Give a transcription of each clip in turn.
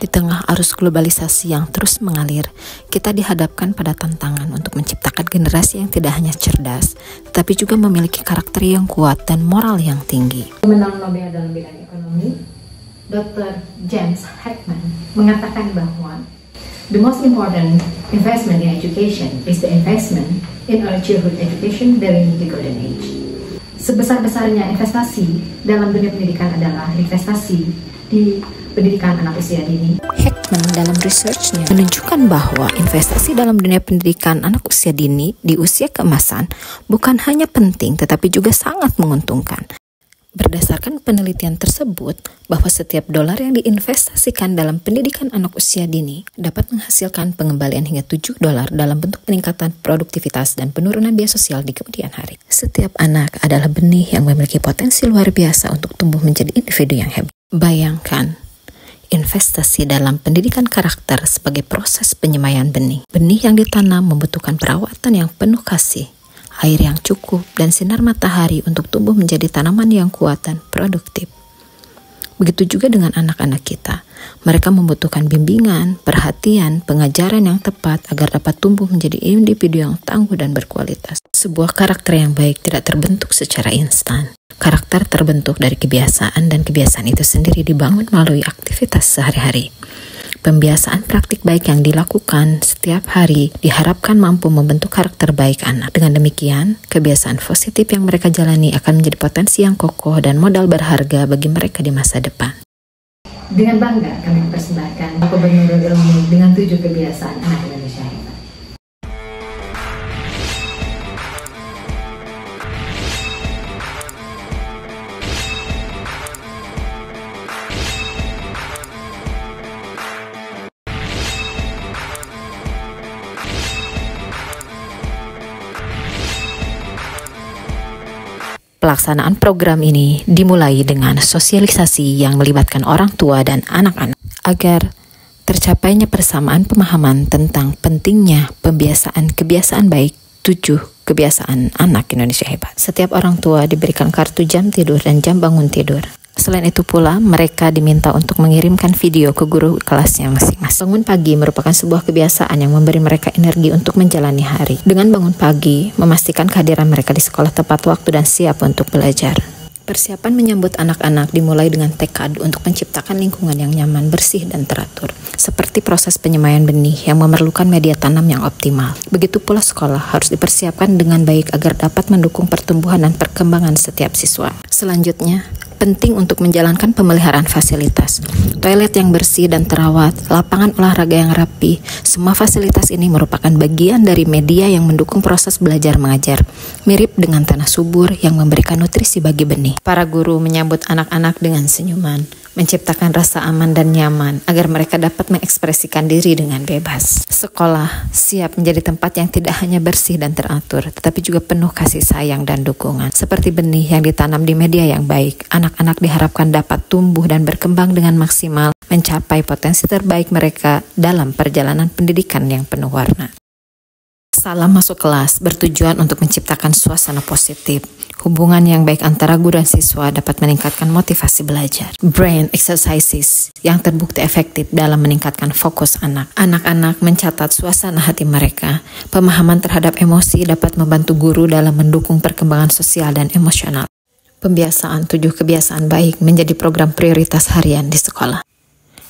Di tengah arus globalisasi yang terus mengalir, kita dihadapkan pada tantangan untuk menciptakan generasi yang tidak hanya cerdas, tetapi juga memiliki karakter yang kuat dan moral yang tinggi. Pemenang Nobel dalam bidang ekonomi, Dr. James Heckman, mengatakan bahwa the most important investment in education is the investment in early childhood education during the golden age. Sebesar-besarnya investasi dalam dunia pendidikan adalah investasi di pendidikan anak usia dini. Heckman dalam researchnya menunjukkan bahwa investasi dalam dunia pendidikan anak usia dini di usia keemasan bukan hanya penting tetapi juga sangat menguntungkan. Berdasarkan penelitian tersebut, bahwa setiap dolar yang diinvestasikan dalam pendidikan anak usia dini dapat menghasilkan pengembalian hingga $7 dalam bentuk peningkatan produktivitas dan penurunan biaya sosial di kemudian hari. Setiap anak adalah benih yang memiliki potensi luar biasa untuk tumbuh menjadi individu yang hebat. Bayangkan, investasi dalam pendidikan karakter sebagai proses penyemaian benih. Benih yang ditanam membutuhkan perawatan yang penuh kasih, air yang cukup, dan sinar matahari untuk tumbuh menjadi tanaman yang kuat dan produktif. Begitu juga dengan anak-anak kita. Mereka membutuhkan bimbingan, perhatian, pengajaran yang tepat agar dapat tumbuh menjadi individu yang tangguh dan berkualitas. Sebuah karakter yang baik tidak terbentuk secara instan. Karakter terbentuk dari kebiasaan dan kebiasaan itu sendiri dibangun melalui aktivitas sehari-hari. Pembiasaan praktik baik yang dilakukan setiap hari diharapkan mampu membentuk karakter baik anak. Dengan demikian, kebiasaan positif yang mereka jalani akan menjadi potensi yang kokoh dan modal berharga bagi mereka di masa depan. Dengan bangga kami mempersembahkan Aku Bermenurut Ilmu dengan 7 kebiasaan anak Indonesia hebat. Pelaksanaan program ini dimulai dengan sosialisasi yang melibatkan orang tua dan anak-anak agar tercapainya persamaan pemahaman tentang pentingnya pembiasaan kebiasaan baik 7 kebiasaan anak Indonesia hebat. Setiap orang tua diberikan kartu jam tidur dan jam bangun tidur. Selain itu pula, mereka diminta untuk mengirimkan video ke guru kelasnya masing-masing. Bangun pagi merupakan sebuah kebiasaan yang memberi mereka energi untuk menjalani hari. Dengan bangun pagi, memastikan kehadiran mereka di sekolah tepat waktu dan siap untuk belajar. Persiapan menyambut anak-anak dimulai dengan tekad untuk menciptakan lingkungan yang nyaman, bersih, dan teratur. Seperti proses penyemaian benih yang memerlukan media tanam yang optimal. Begitu pula sekolah harus dipersiapkan dengan baik agar dapat mendukung pertumbuhan dan perkembangan setiap siswa. Selanjutnya, penting untuk menjalankan pemeliharaan fasilitas. Toilet yang bersih dan terawat, lapangan olahraga yang rapi, semua fasilitas ini merupakan bagian dari media yang mendukung proses belajar mengajar. Mirip dengan tanah subur yang memberikan nutrisi bagi benih. Para guru menyambut anak-anak dengan senyuman, menciptakan rasa aman dan nyaman agar mereka dapat mengekspresikan diri dengan bebas. Sekolah siap menjadi tempat yang tidak hanya bersih dan teratur, tetapi juga penuh kasih sayang dan dukungan. Seperti benih yang ditanam di media yang baik, anak-anak diharapkan dapat tumbuh dan berkembang dengan maksimal, mencapai potensi terbaik mereka dalam perjalanan pendidikan yang penuh warna. Salam masuk kelas bertujuan untuk menciptakan suasana positif. Hubungan yang baik antara guru dan siswa dapat meningkatkan motivasi belajar. Brain exercises yang terbukti efektif dalam meningkatkan fokus anak. Anak-anak mencatat suasana hati mereka. Pemahaman terhadap emosi dapat membantu guru dalam mendukung perkembangan sosial dan emosional. Pembiasaan 7 kebiasaan baik menjadi program prioritas harian di sekolah.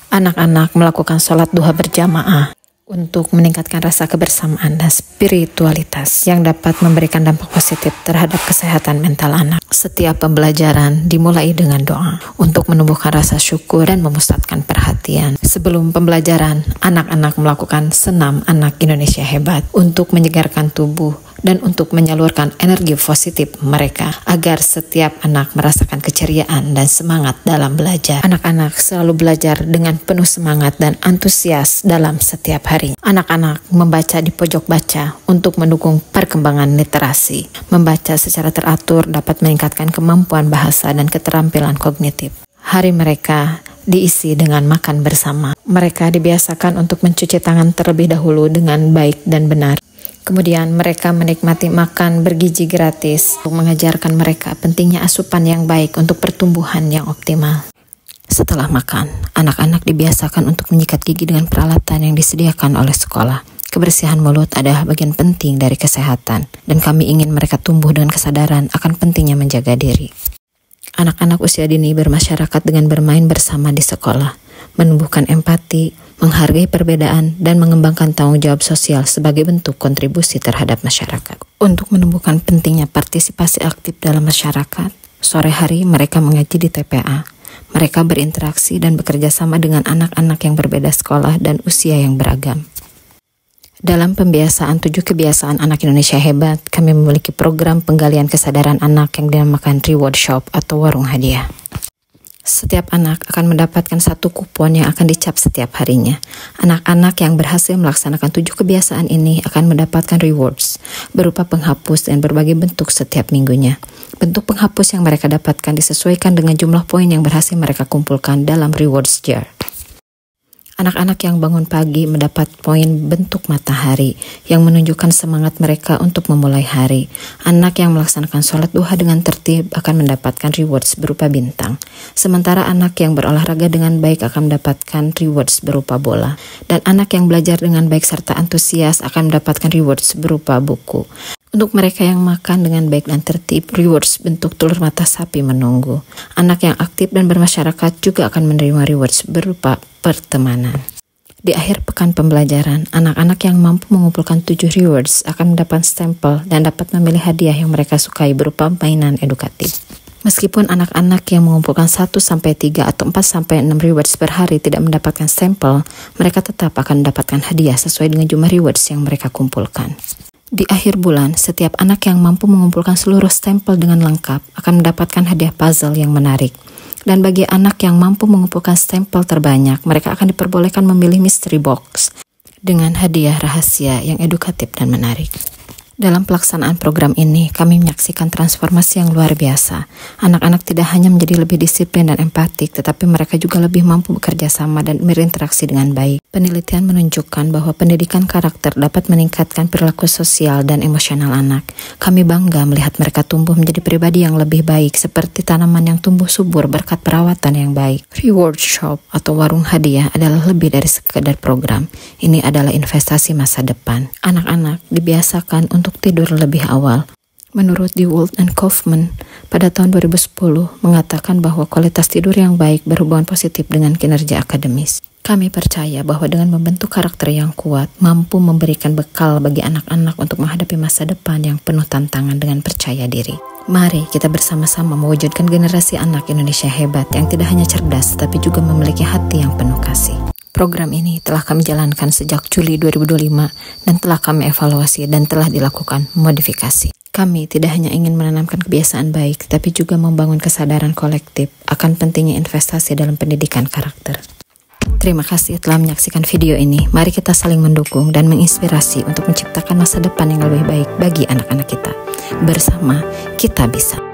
Anak-anak melakukan sholat duha berjamaah untuk meningkatkan rasa kebersamaan dan spiritualitas yang dapat memberikan dampak positif terhadap kesehatan mental anak. Setiap pembelajaran dimulai dengan doa untuk menumbuhkan rasa syukur dan memusatkan perhatian. Sebelum pembelajaran, anak-anak melakukan senam anak Indonesia hebat untuk menyegarkan tubuh dan untuk menyalurkan energi positif mereka agar setiap anak merasakan keceriaan dan semangat dalam belajar. Anak-anak selalu belajar dengan penuh semangat dan antusias dalam setiap hari. Anak-anak membaca di pojok baca untuk mendukung perkembangan literasi. Membaca secara teratur dapat meningkatkan kemampuan bahasa dan keterampilan kognitif. Hari mereka diisi dengan makan bersama. Mereka dibiasakan untuk mencuci tangan terlebih dahulu dengan baik dan benar. Kemudian mereka menikmati makan bergizi gratis untuk mengajarkan mereka pentingnya asupan yang baik untuk pertumbuhan yang optimal. Setelah makan, anak-anak dibiasakan untuk menyikat gigi dengan peralatan yang disediakan oleh sekolah. Kebersihan mulut adalah bagian penting dari kesehatan, dan kami ingin mereka tumbuh dengan kesadaran akan pentingnya menjaga diri. Anak-anak usia dini bermasyarakat dengan bermain bersama di sekolah, menumbuhkan empati, menghargai perbedaan, dan mengembangkan tanggung jawab sosial sebagai bentuk kontribusi terhadap masyarakat. Untuk menumbuhkan pentingnya partisipasi aktif dalam masyarakat, sore hari mereka mengaji di TPA. Mereka berinteraksi dan bekerja sama dengan anak-anak yang berbeda sekolah dan usia yang beragam. Dalam pembiasaan 7 kebiasaan anak Indonesia hebat, kami memiliki program penggalian kesadaran anak yang dinamakan Reward Shop atau warung hadiah. Setiap anak akan mendapatkan 1 kupon yang akan dicap setiap harinya. Anak-anak yang berhasil melaksanakan 7 kebiasaan ini akan mendapatkan rewards berupa penghapus dan berbagai bentuk setiap minggunya. Bentuk penghapus yang mereka dapatkan disesuaikan dengan jumlah poin yang berhasil mereka kumpulkan dalam rewards jar. Anak-anak yang bangun pagi mendapat poin bentuk matahari yang menunjukkan semangat mereka untuk memulai hari. Anak yang melaksanakan sholat duha dengan tertib akan mendapatkan rewards berupa bintang. Sementara anak yang berolahraga dengan baik akan mendapatkan rewards berupa bola. Dan anak yang belajar dengan baik serta antusias akan mendapatkan rewards berupa buku. Untuk mereka yang makan dengan baik dan tertib, rewards bentuk telur mata sapi menunggu. Anak yang aktif dan bermasyarakat juga akan menerima rewards berupa pertemanan. Di akhir pekan pembelajaran, anak-anak yang mampu mengumpulkan 7 rewards akan mendapat stempel dan dapat memilih hadiah yang mereka sukai berupa mainan edukatif. Meskipun anak-anak yang mengumpulkan 1-3 atau 4-6 rewards per hari tidak mendapatkan stempel, mereka tetap akan mendapatkan hadiah sesuai dengan jumlah rewards yang mereka kumpulkan. Di akhir bulan, setiap anak yang mampu mengumpulkan seluruh stempel dengan lengkap akan mendapatkan hadiah puzzle yang menarik. Dan bagi anak yang mampu mengumpulkan stempel terbanyak, mereka akan diperbolehkan memilih mystery box dengan hadiah rahasia yang edukatif dan menarik. Dalam pelaksanaan program ini, kami menyaksikan transformasi yang luar biasa. Anak-anak tidak hanya menjadi lebih disiplin dan empatik, tetapi mereka juga lebih mampu bekerja sama dan berinteraksi dengan baik. Penelitian menunjukkan bahwa pendidikan karakter dapat meningkatkan perilaku sosial dan emosional anak. Kami bangga melihat mereka tumbuh menjadi pribadi yang lebih baik, seperti tanaman yang tumbuh subur berkat perawatan yang baik. Reward Shop atau warung hadiah adalah lebih dari sekedar program. Ini adalah investasi masa depan. Anak-anak dibiasakan untuk tidur lebih awal. Menurut DeWalt and Kaufman, pada tahun 2010 mengatakan bahwa kualitas tidur yang baik berhubungan positif dengan kinerja akademis. Kami percaya bahwa dengan membentuk karakter yang kuat, mampu memberikan bekal bagi anak-anak untuk menghadapi masa depan yang penuh tantangan dengan percaya diri. Mari kita bersama-sama mewujudkan generasi anak Indonesia hebat yang tidak hanya cerdas, tapi juga memiliki hati yang penuh kasih. Program ini telah kami jalankan sejak Juli 2025 dan telah kami evaluasi dan telah dilakukan modifikasi. Kami tidak hanya ingin menanamkan kebiasaan baik, tapi juga membangun kesadaran kolektif akan pentingnya investasi dalam pendidikan karakter. Terima kasih telah menyaksikan video ini. Mari kita saling mendukung dan menginspirasi untuk menciptakan masa depan yang lebih baik bagi anak-anak kita. Bersama, kita bisa.